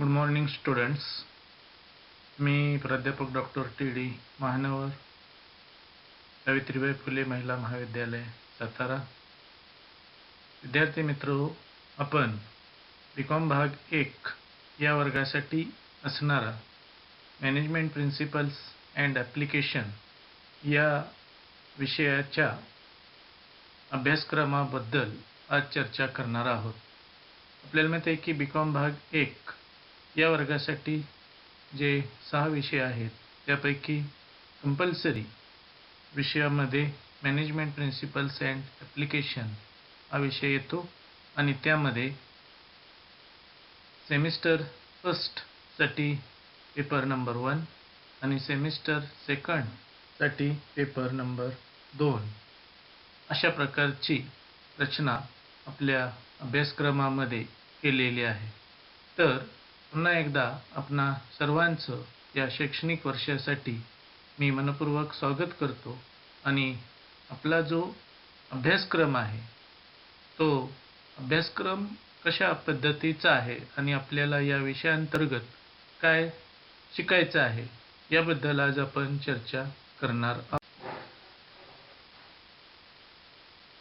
Good morning students. मी प्राध्यापक doctor T D. Mahanavar, Savitribai Phule महिला महाविद्यालय, सातारा. विद्यार्थी मित्रो, आपण बीकॉम भाग 1 या वर्गासाठी असणारा मॅनेजमेंट प्रिन्सिपल्स अँड ॲप्लिकेशन या विषयाच्या अभ्यासक्रमाबद्दल आज चर्चा करणार आहोत. आपल्याला माहिती आहे की बीकॉम भाग 1 या वर्गासाठी जे 6 विषय आहेत त्यापैकी कंपल्सरी विषयामध्ये मॅनेजमेंट प्रिन्सिपल्स अँड ॲप्लिकेशन हा विषय येतो आणि त्यामध्ये सेमिस्टर फर्स्टसाठी पेपर नंबर 1 आणि सेमिस्टर सेकंडसाठी पेपर नंबर 2 अशा प्रकारची रचना आपल्या अभ्यासक्रमामध्ये केलेली आहे. तर पुन्हा एकदा आपणा सर्वांचं या शैक्षणिक वर्षासाठी मी मनपूर्वक स्वागत करतो आणि आपला जो अभ्यासक्रम आहे तो अभ्यासक्रम कशा पद्धतीचा आहे आणि आपल्याला या विषयाअंतर्गत काय शिकायचं आहे याबद्दल आज आपण चर्चा करणार आहोत.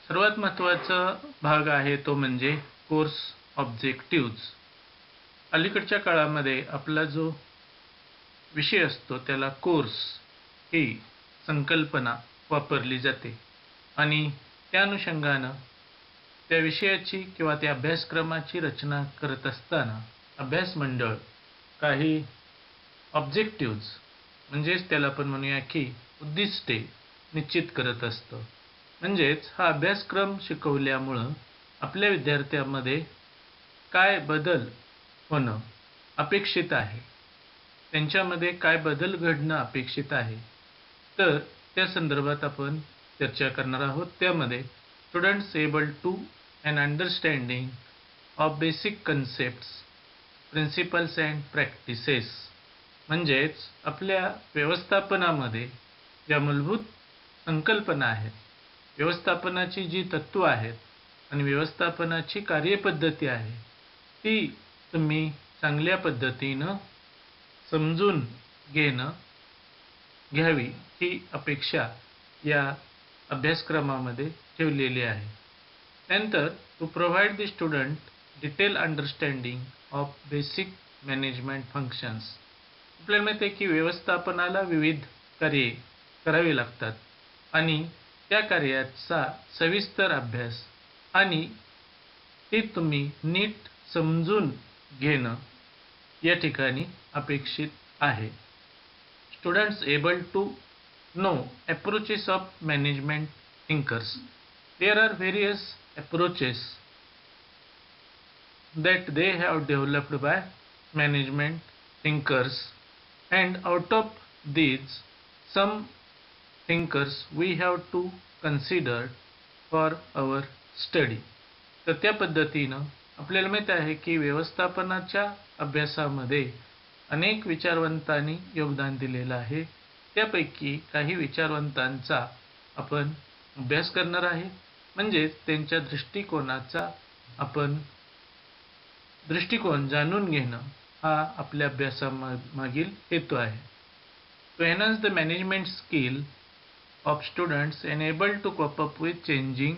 सर्वात महत्त्वाचा भाग आहे तो म्हणजे कोर्स ऑब्जेक्टिव्ज. अलीकडच्या काळामध्ये आपला जो विषय असतो त्याला कोर्स ही संकल्पना वापरली जाते आणि त्या अनुषंगानं त्या विषयाची किंवा त्या अभ्यासक्रमाची रचना करत असताना अभ्यास मंडळ काही ऑब्जेक्टिव्ज म्हणजेच त्याला आपण म्हणूया की उद्दिष्टे निश्चित करत असतं. म्हणजेच हा अभ्यासक्रम शिकवल्यामुळं आपल्या विद्यार्थ्यांमध्ये काय बदल होणं अपेक्षित आहे, त्यांच्यामध्ये काय बदल घडणं अपेक्षित आहे, तर त्या संदर्भात आपण चर्चा करणार आहोत. त्यामध्ये students able to and understanding of basic concepts, principles and practices म्हणजेच आपल्या व्यवस्थापनामध्ये ज्या मूलभूत संकल्पना आहेत, व्यवस्थापनाची जी तत्त्व आहेत आणि व्यवस्थापनाची कार्यपद्धती आहे ती तुम्ही चांगल्या पद्धतीनं समजून घ्यावी ही अपेक्षा या अभ्यासक्रमामध्ये ठेवलेली आहे. त्यानंतर to provide the student detail understanding of basic management functions. आपल्याला माहिती आहे की व्यवस्थापनाला विविध कार्ये करावी लागतात आणि त्या कार्याचा सविस्तर अभ्यास आणि ते तुम्ही नीट समजून घेणं या ठिकाणी अपेक्षित आहे. Students able to know approaches of management thinkers. There are various approaches that they have developed by management thinkers, and out of these some thinkers we have to consider for our study. तर त्या पद्धतीनं आपल्याला माहिती आहे की व्यवस्थापनाच्या अभ्यासामध्ये अनेक विचारवंतांनी योगदान दिलेलं आहे. त्यापैकी काही विचारवंतांचा आपण अभ्यास करणार आहे, म्हणजेच त्यांच्या दृष्टिकोनाचा आपण दृष्टिकोन जाणून घेणं हा आपल्या अभ्यासामागील हेतू आहे. To enhance the management skill of students and able to cope up with changing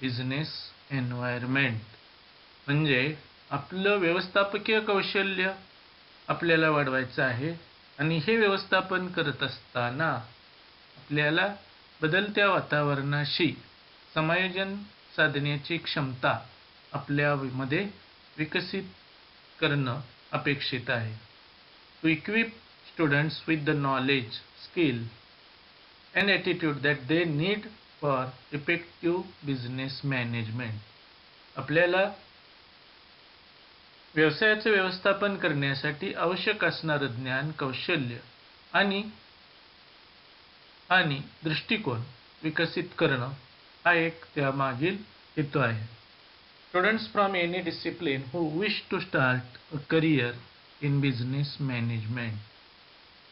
business environment. म्हणजे आपलं व्यवस्थापकीय कौशल्य आपल्याला वाढवायचं आहे आणि हे व्यवस्थापन करत असताना आपल्याला बदलत्या वातावरणाशी समायोजन साधण्याची क्षमता आपल्यामध्ये विकसित करणं अपेक्षित आहे. To equip students with the knowledge, skill and attitude that they need for effective business management. आपल्याला व्यवसायाचं व्यवस्थापन करण्यासाठी आवश्यक असणारं ज्ञान, कौशल्य आणि दृष्टिकोन विकसित करणं हा एक त्यामागील हेतू आहे. Students from any discipline who wish to start a career in business management.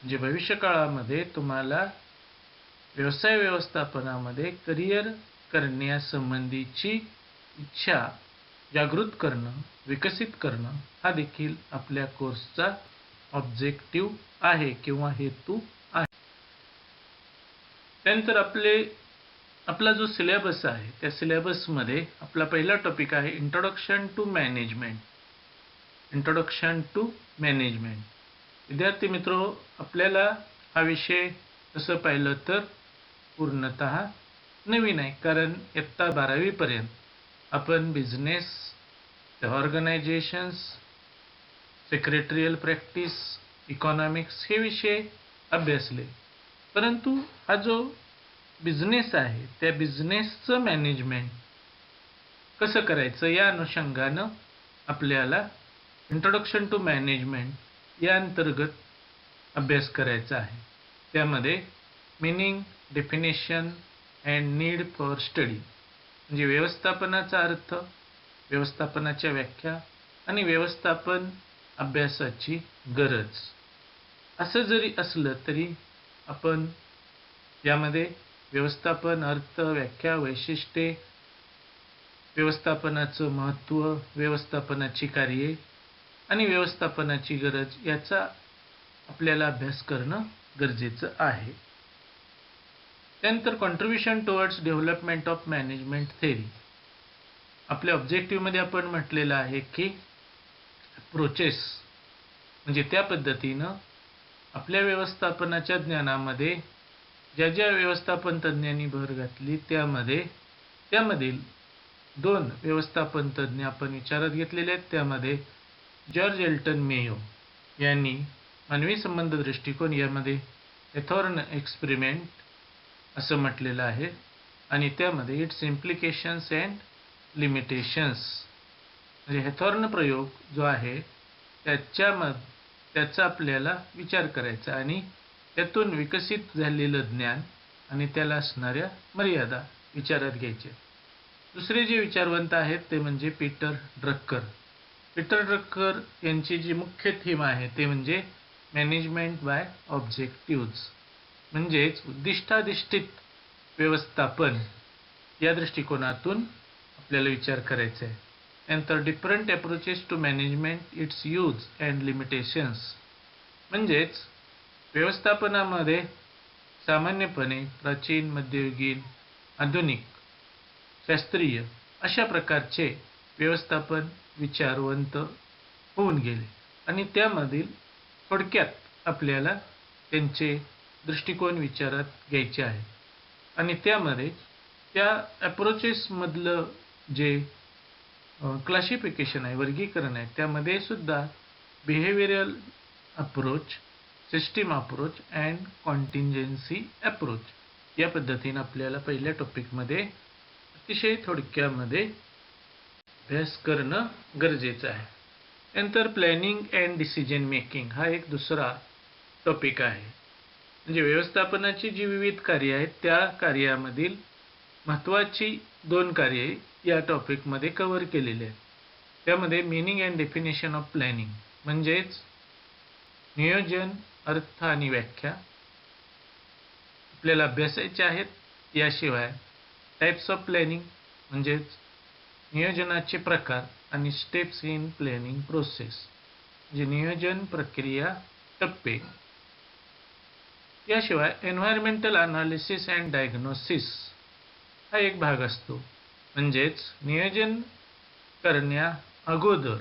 म्हणजे भविष्य काळामध्ये तुम्हाला व्यवसाय व्यवस्थापनामध्ये करिअर करण्यासंबंधीची इच्छा जागृत करणं, विकसित करणं हा देखील आपल्या कोर्सचा ऑब्जेक्टिव्ह आहे किंवा हेतू आहे. त्यानंतर आपला जो सिलेबस आहे त्या सिलेबसमध्ये आपला पहिला टॉपिक आहे introduction to management. Introduction to management. विद्यार्थी मित्रो, आपल्याला हा विषय तसं पाहिलं तर पूर्णतः नवीन आहे, कारण इयत्ता 12वी पर्यंत आपण business, organisations, secretarial practice, economics हे विषय अभ्यासले. परंतु हा जो बिझनेस आहे त्या बिझनेसचं मॅनेजमेंट कसं करायचं या अनुषंगानं आपल्याला इंट्रोडक्शन टू मॅनेजमेंट या अंतर्गत अभ्यास करायचा आहे. त्यामध्ये meaning, definition and need for study म्हणजे व्यवस्थापनाचा अर्थ, व्यवस्थापनाच्या व्याख्या आणि व्यवस्थापन अभ्यासाची गरज. असं जरी असलं तरी आपण यामध्ये व्यवस्थापन, अर्थ, व्याख्या, वैशिष्ट्ये, व्यवस्थापनाचं महत्त्व, व्यवस्थापनाची कार्ये आणि व्यवस्थापनाची गरज याचा आपल्याला अभ्यास करणं गरजेचं आहे. त्यानंतर contribution towards development of management theory. आपल्या ऑब्जेक्टिव्हमध्ये आपण म्हटलेलं आहे की प्रोसेस म्हणजे त्या पद्धतीनं आपल्या व्यवस्थापनाच्या ज्ञानामध्ये ज्या व्यवस्थापन तज्ज्ञांनी भर घातली त्यामधील 2 व्यवस्थापन तज्ज्ञ आपण विचारात घेतलेले आहेत. त्यामध्ये जॉर्ज एल्टन मेयो यांनी मानवी संबंध दृष्टिकोन यामध्ये हॅथॉर्न एक्सपेरिमेंट असं म्हटलेलं आहे आणि त्यामध्ये इट्स इम्प्लिकेशन्स अँड लिमिटेशन्स म्हणजे हॅथॉर्न प्रयोग जो आहे त्याचा आपल्याला विचार करायचा आणि त्यातून विकसित झालेलं ज्ञान आणि त्याला असणाऱ्या मर्यादा विचारात घ्यायच्या. दुसरे जे विचारवंत आहेत ते म्हणजे पीटर ड्रकर. पीटर ड्रकर यांची जी मुख्य थीम आहे ते म्हणजे मॅनेजमेंट बाय ऑब्जेक्टिव्हज म्हणजेच उद्दिष्टाधिष्ठित व्यवस्थापन या दृष्टिकोनातून आपल्याला विचार करायचा आहे. नंतर different approaches to management, its use and limitations म्हणजेच व्यवस्थापनामध्ये सामान्यपणे प्राचीन, मध्ययुगीन, आधुनिक, शास्त्रीय अशा प्रकारचे व्यवस्थापन विचारवंत होऊन गेले आणि त्यामधील थोडक्यात आपल्याला त्यांचे दृष्टिकोन विचारात घ्यायचे आहे आणि त्यामध्ये त्या अप्रोचेसमधलं जे क्लासिफिकेशन आहे, वर्गीकरण आहे, त्यामध्ये सुद्धा behavioural approach, system approach and contingency approach या पद्धतीनं आपल्याला पहिल्या टॉपिकमध्ये अतिशय थोडक्यामध्ये अभ्यास करणं गरजेचं आहे. नंतर प्लॅनिंग अँड डिसिजन मेकिंग हा एक दुसरा टॉपिक आहे. म्हणजे व्यवस्थापनाची जी विविध कार्ये आहेत त्या कार्यामधील महत्त्वाची 2 कार्ये या टॉपिकमध्ये कव्हर केलेली आहेत. त्यामध्ये meaning and definition of planning म्हणजेच नियोजन, अर्थ आणि व्याख्या आपल्याला अभ्यासायचे आहेत. याशिवाय टाइप्स ऑफ प्लॅनिंग म्हणजेच नियोजनाचे प्रकार आणि स्टेप्स इन प्लॅनिंग प्रोसेस म्हणजे नियोजन प्रक्रिया टप्पे. याशिवाय एन्व्हायरमेंटल अनालिसिस अँड डायग्नोसिस हा एक भाग असतो. म्हणजेच नियोजन करण्या अगोदर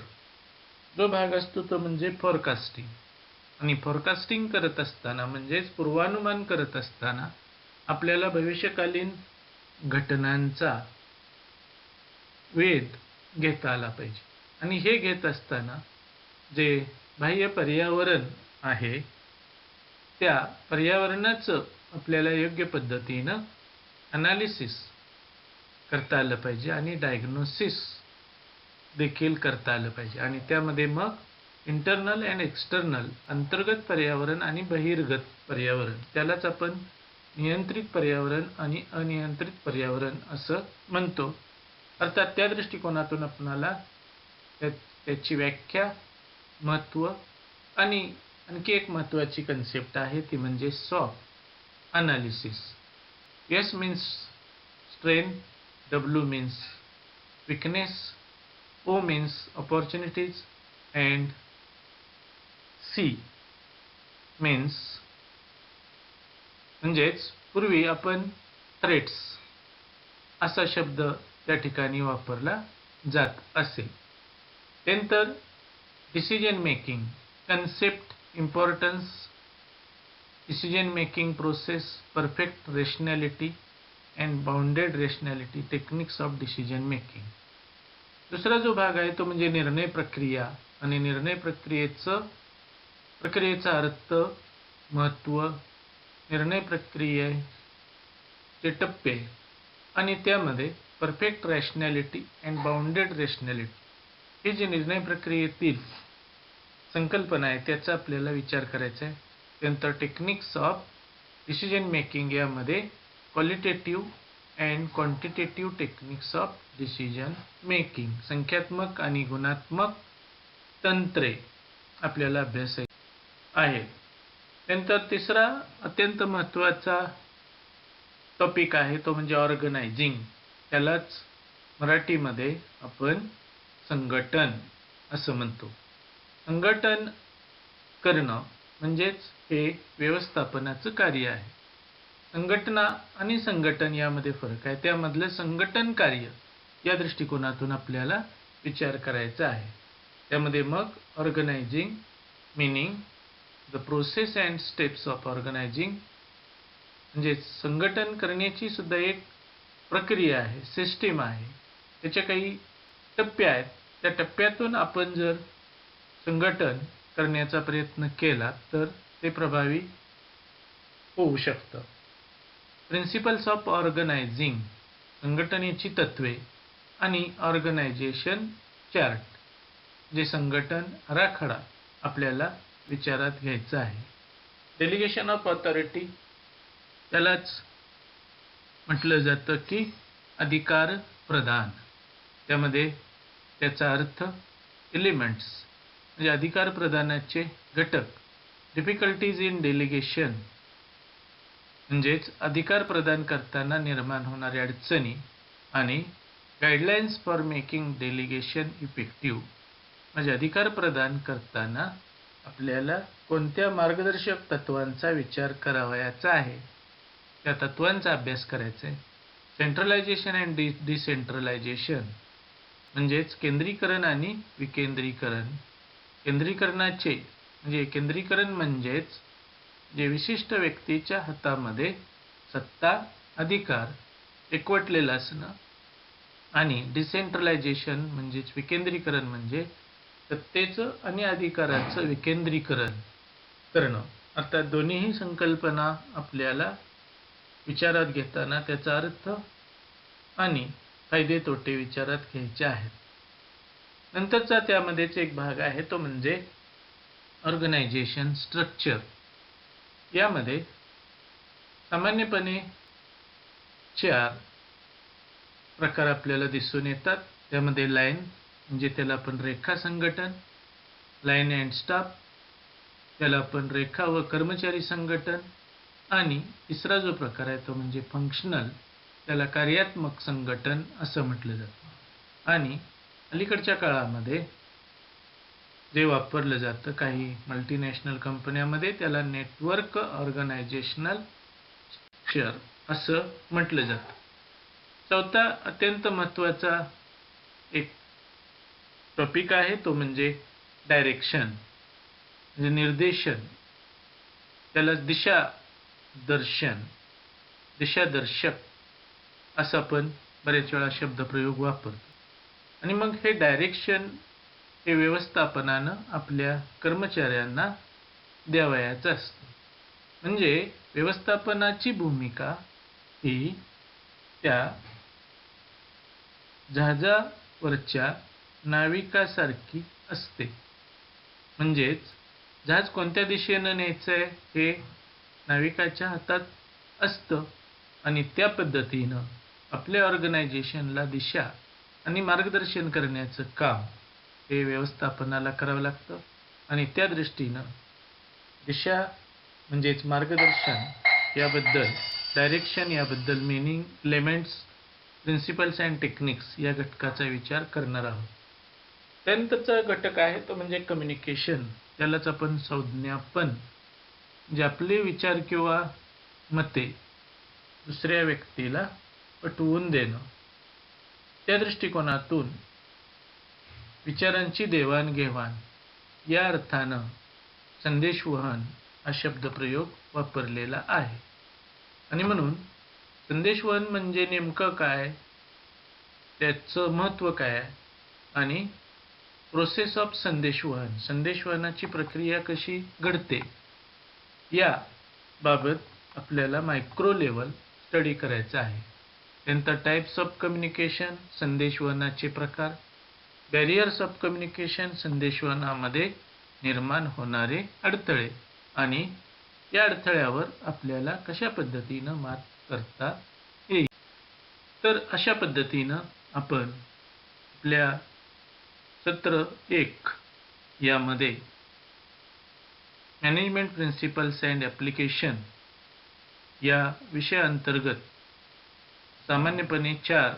जो भाग असतो तो म्हणजे फोरकास्टिंग आणि फोरकास्टिंग करत असताना म्हणजेच पूर्वानुमान करत असताना आपल्याला भविष्यकालीन घटनांचा वेध घेता आला पाहिजे आणि हे घेत असताना जे बाह्य पर्यावरण आहे त्या पर्यावरणाचं आपल्याला योग्य पद्धतीनं अनालिसिस करता आलं पाहिजे आणि डायग्नोसिस देखील करता आलं पाहिजे आणि त्यामध्ये मग इंटरनल अँड एक्सटर्नल अंतर्गत पर्यावरण आणि बहिर्गत पर्यावरण त्यालाच आपण नियंत्रित पर्यावरण आणि अनियंत्रित पर्यावरण असं म्हणतो. अर्थात त्या दृष्टिकोनातून आपणाला त्याची व्याख्या, महत्त्व आणि आणखी एक महत्त्वाची कन्सेप्ट आहे ती म्हणजे soft analysis. S means strength, W means weakness O means opportunities and C means म्हणजेच पूर्वी आपण थ्रेट्स असा शब्द त्या ठिकाणी वापरला जात असे. त्यानंतर decision making concept importance decision making process perfect rationality and bounded rationality techniques of decision making. दुसरा जो भाग आहे तो म्हणजे निर्णय प्रक्रिया आणि निर्णय प्रक्रियेचा अर्थ, महत्त्व, निर्णय प्रक्रियेचे टप्पे आणि त्यामध्ये perfect rationality and bounded rationality ही जी निर्णय प्रक्रियेतील संकल्पना आहे त्याचा आपल्याला विचार करायचा आहे. त्यानंतर टेक्निक्स ऑफ डिसिजन मेकिंग यामध्ये qualitative and quantitative techniques of decision making संख्यात्मक आणि गुणात्मक तंत्रे आपल्याला अभ्यासायची आहेत. त्यानंतर तिसरा अत्यंत महत्त्वाचा टॉपिक आहे तो म्हणजे ऑर्गनायझिंग. त्यालाच मराठीमध्ये आपण संघटन असं म्हणतो. संघटन करणं म्हणजेच हे व्यवस्थापनाचं कार्य आहे. संघटना आणि संघटन यामध्ये फरक आहे. त्यामधलं संघटन कार्य या दृष्टिकोनातून आपल्याला विचार करायचा आहे. त्यामध्ये मग organising meaning the process and steps of organising म्हणजे संघटन करण्याची सुद्धा एक प्रक्रिया आहे, सिस्टीम आहे. त्याच्या काही टप्पे आहेत. त्या टप्प्यातून आपण जर संघटन करण्याचा प्रयत्न केला तर ते प्रभावी होऊ शकतं. प्रिन्सिपल्स ऑफ ऑर्गनायझिंग संघटनेची तत्त्वे आणि ऑर्गनायझेशन चार्ट जे संघटन आराखडा आपल्याला विचारात घ्यायचा आहे. डेलिगेशन ऑफ ऑथॉरिटी त्यालाच म्हटलं जातं की अधिकार प्रदान. त्यामध्ये त्याचा अर्थ एलिमेंट्स म्हणजे अधिकार प्रदानाचे घटक. डिफिकल्टीज इन डेलिगेशन म्हणजेच अधिकार प्रदान करताना निर्माण होणाऱ्या अडचणी आणि guidelines for making delegation effective म्हणजे अधिकार प्रदान करताना आपल्याला कोणत्या मार्गदर्शक तत्वांचा विचार करावयाचा आहे त्या तत्वांचा अभ्यास करायचा आहे. सेंट्रलायझेशन अँड डिसेंट्रलायझेशन म्हणजेच केंद्रीकरण आणि विकेंद्रीकरण. केंद्रीकरणाचे म्हणजे केंद्रीकरण म्हणजेच जे विशिष्ट व्यक्तीच्या हातामध्ये सत्ता अधिकार एकवटलेलं असणं आणि डिसेंट्रलायझेशन म्हणजेच विकेंद्रीकरण म्हणजे सत्तेचं आणि अधिकाराचं विकेंद्रीकरण करणं. अर्थात दोन्हीही संकल्पना आपल्याला विचारात घेताना त्याचा अर्थ आणि फायदे तोटे विचारात घ्यायचे आहेत. नंतरचा त्यामध्येच एक भाग आहे तो म्हणजे ऑर्गनायझेशन स्ट्रक्चर. यामध्ये सामान्यपणे 4 प्रकार आपल्याला दिसून येतात. त्यामध्ये लाईन म्हणजे त्याला आपण रेखा संघटन, लाईन अँड स्टाफ त्याला आपण रेखा व कर्मचारी संघटन आणि तिसरा जो प्रकार आहे तो म्हणजे फंक्शनल त्याला कार्यात्मक संघटन असं म्हटलं जातं. आणि अलीकडच्या काळामध्ये जे वापरलं जातं काही मल्टीनॅशनल कंपन्यांमध्ये त्याला नेटवर्क ऑर्गनायझेशनल स्ट्रक्चर असं म्हटलं जातं. चौथा अत्यंत महत्त्वाचा एक टॉपिक आहे तो म्हणजे डायरेक्शन म्हणजे निर्देशन. त्याला दिशादर्शक असं आपण बरेच वेळा शब्दप्रयोग वापरतो. आणि मग हे डायरेक्शन हे व्यवस्थापनानं आपल्या कर्मचाऱ्यांना द्यावयाचं असतं. म्हणजे व्यवस्थापनाची भूमिका ही त्या जहाजावरच्या नाविकासारखी असते. म्हणजेच जहाज कोणत्या दिशेनं न्यायचं आहे हे नाविकाच्या हातात असतं आणि त्या पद्धतीनं आपल्या ऑर्गनायझेशनला दिशा आणि मार्गदर्शन करण्याचं काम हे व्यवस्थापनाला करावं लागतं. आणि त्या दृष्टीनं दिशा म्हणजेच मार्गदर्शन याबद्दल डायरेक्शन याबद्दल meaning elements principles and techniques या घटकाचा विचार करणार आहोत. त्यानंतरचा घटक आहे तो म्हणजे कम्युनिकेशन. त्यालाच आपण संज्ञापन. जे आपले विचार किंवा मते दुसऱ्या व्यक्तीला पटवून देणं. त्या दृष्टिकोनातून विचारांची देवाणघेवाण या अर्थानं संदेशवहन हा शब्दप्रयोग वापरलेला आहे. आणि म्हणून संदेशवहन म्हणजे नेमकं काय, त्याचं महत्त्व काय आहे आणि प्रोसेस ऑफ संदेशवहन, संदेशवहनाची प्रक्रिया कशी घडते या बाबत आपल्याला मायक्रो लेवल स्टडी करायचा आहे. त्यानंतर टाईप्स ऑफ कम्युनिकेशन, संदेशवहनाचे प्रकार, बॅरियर्स ऑफ कम्युनिकेशन, संदेशवहनामध्ये निर्माण होणारे अडथळे आणि या अडथळ्यावर आपल्याला कशा पद्धतीनं मात करता येईल. तर अशा पद्धतीनं आपण आपल्या सत्र 1 यामध्ये मॅनेजमेंट प्रिन्सिपल्स अँड ॲप्लिकेशन या विषयाअंतर्गत सामान्यपणे 4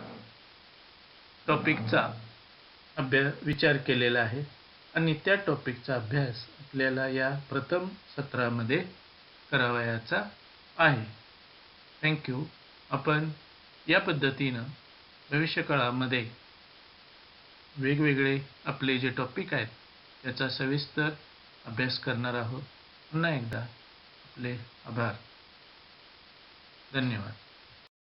टॉपिकचा विचार केलेला आहे आणि त्या टॉपिकचा अभ्यास आपल्याला या प्रथम सत्रामध्ये करावयाचा आहे. थँक्यू. आपण या पद्धतीनं भविष्यकाळामध्ये वेगवेगळे आपले जे टॉपिक आहेत त्याचा सविस्तर अभ्यास करणार आहोत. पुन्हा एकदा आपले आभार. धन्यवाद.